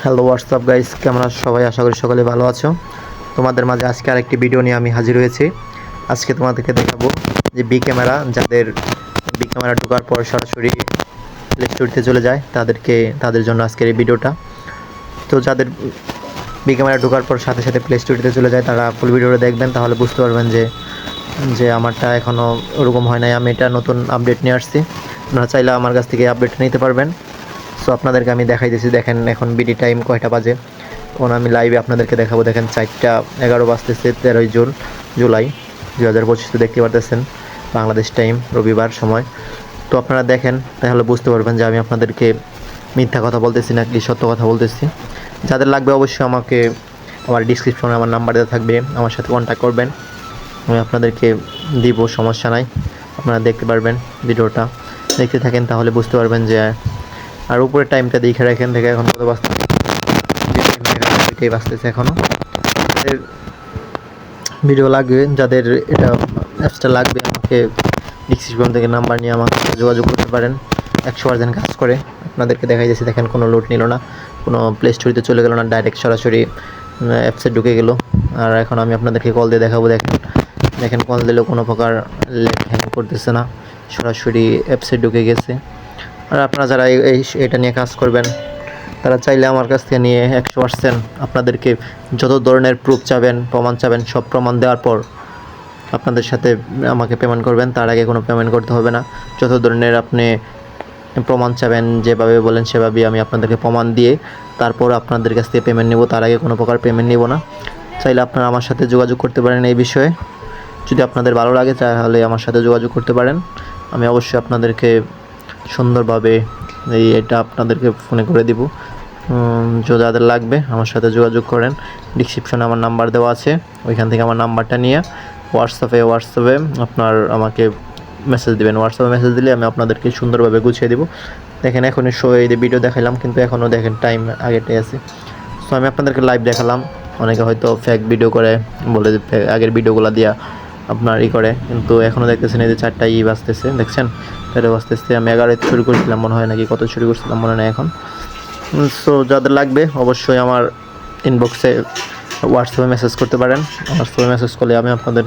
Hello WhatsApp guys, কেমন আছো সবাই? আশা করি সকলে ভালো আছো। তোমাদের মাঝে আজকে আরেকটি ভিডিও নিয়ে আমি হাজির হয়েছি। আজকে তোমাদেরকে দেখাবো যে বি ক্যামেরা, যাদের বি ক্যামেরা ঢোকার পর সরাসরি প্লে স্টোরিতে চলে যায় তাদের জন্য আজকের এই ভিডিওটা। তো যাদের বি ক্যামেরা ঢোকার পর সাথে সাথে প্লে স্টোরিতে চলে যায় তারা ফুল ভিডিওটা দেখবেন, তাহলে বুঝতে পারবেন যে আমারটা এখনও ওরকম হয় নাই। আমি এটা নতুন আপডেট নিয়ে আসছি, আপনারা চাইলে আমার কাছ থেকে আপডেট নিতে পারবেন। সো আপনাদেরকে আমি দেখাইতেছি, দেখেন এখন বিডি টাইম কয়টা বাজে, তখন আমি লাইভে আপনাদেরকে দেখাবো। দেখেন 4:11 বাজতেছে, 13ই জুলাই 2025 দেখতে পারতেছেন, বাংলাদেশ টাইম, রবিবার সময়। তো আপনারা দেখেন, তাহলে বুঝতে পারবেন যে আমি আপনাদেরকে মিথ্যা কথা বলতেছি নাকি সত্য কথা বলতেছি। যাদের লাগবে অবশ্যই আমাকে আমার ডিসক্রিপশনে আমার নাম্বার দেওয়া থাকবে, আমার সাথে কন্ট্যাক্ট করবেন, আমি আপনাদেরকে দিব, সমস্যা নাই। আপনারা দেখতে পারবেন, ভিডিওটা দেখতে থাকেন তাহলে বুঝতে পারবেন যে। আর উপরে টাইমটা দেখে রাখেন, দেখে এখন কত বাজতেছে, এটাই বাজতেছে এখনও। যাদের ভিডিও লাগবে, যাদের এটা অ্যাপসটা লাগবে, আমাকে ডিসক্রিপশন থেকে নাম্বার নিয়ে আমাকে যোগাযোগ করতে পারেন। 100% কাজ করে। আপনাদেরকে দেখাই যাচ্ছে, দেখেন কোনো লোড নিল না, কোনো প্লে স্টোরিতে চলে গেল না, ডাইরেক্ট সরাসরি অ্যাপসে ঢুকে গেল। আর এখন আমি আপনাদেরকে কল দিয়ে দেখাবো। দেখেন কল দিলেও কোনো প্রকার হ্যাং করতেছে না, সরাসরি অ্যাপসে ঢুকে গেছে। আর আপনারা যারা এটা নিয়ে কাজ করবেন তারা চাইলে আমার কাছ থেকে নিয়ে 100% আপনাদেরকে যত ধরনের প্রুফ চাবেন, প্রমাণ চাবেন, সব প্রমাণ দেওয়ার পর আপনাদের সাথে আমাকে পেমেন্ট করবেন। তার আগে কোনো পেমেন্ট করতে হবে না। যত ধরনের আপনি প্রমাণ চাবেন, যেভাবে বলেন সেভাবেই আমি আপনাদেরকে প্রমাণ দিয়ে তারপর আপনাদের কাছ থেকে পেমেন্ট নেব। তার আগে কোনো প্রকার পেমেন্ট নেব না। চাইলে আপনারা আমার সাথে যোগাযোগ করতে পারেন এই বিষয়ে। যদি আপনাদের ভালো লাগে তাহলে আমার সাথে যোগাযোগ করতে পারেন। আমি অবশ্যই আপনাদেরকে সুন্দরভাবে এটা আপনাদেরকে ফোনে করে দিব। যাদের লাগবে আমার সাথে যোগাযোগ করেন। ডিসক্রিপশনে আমার নাম্বার দেওয়া আছে, ওইখান থেকে আমার নাম্বারটা নিয়ে হোয়াটসঅ্যাপে আপনার আমাকে মেসেজ দেবেন। হোয়াটসঅ্যাপে মেসেজ দিলে আমি আপনাদেরকে সুন্দরভাবে গুছিয়ে দেবো। দেখেন এখনই এই ভিডিও দেখালাম, কিন্তু এখনও দেখেন টাইম আগেটাই আছে। সো আমি আপনাদেরকে লাইভ দেখালাম। অনেকে হয়তো ফেক ভিডিও করে, বলে যে আগের ভিডিওগুলো দিয়া আপনার করে, কিন্তু এখনও দেখতেছেন এই যে 4টাই বাজতেছে, দেখছেন 4 বাজতেছে। আমি 11 শুরু করেছিলাম মনে হয়, নাকি কত শুরু করছিলাম মনে নেই এখন। সো যাদের লাগবে অবশ্যই আমার ইনবক্সে হোয়াটসঅ্যাপে মেসেজ করতে পারেন। হোয়াটসঅ্যাপে মেসেজ করলে আমি আপনাদের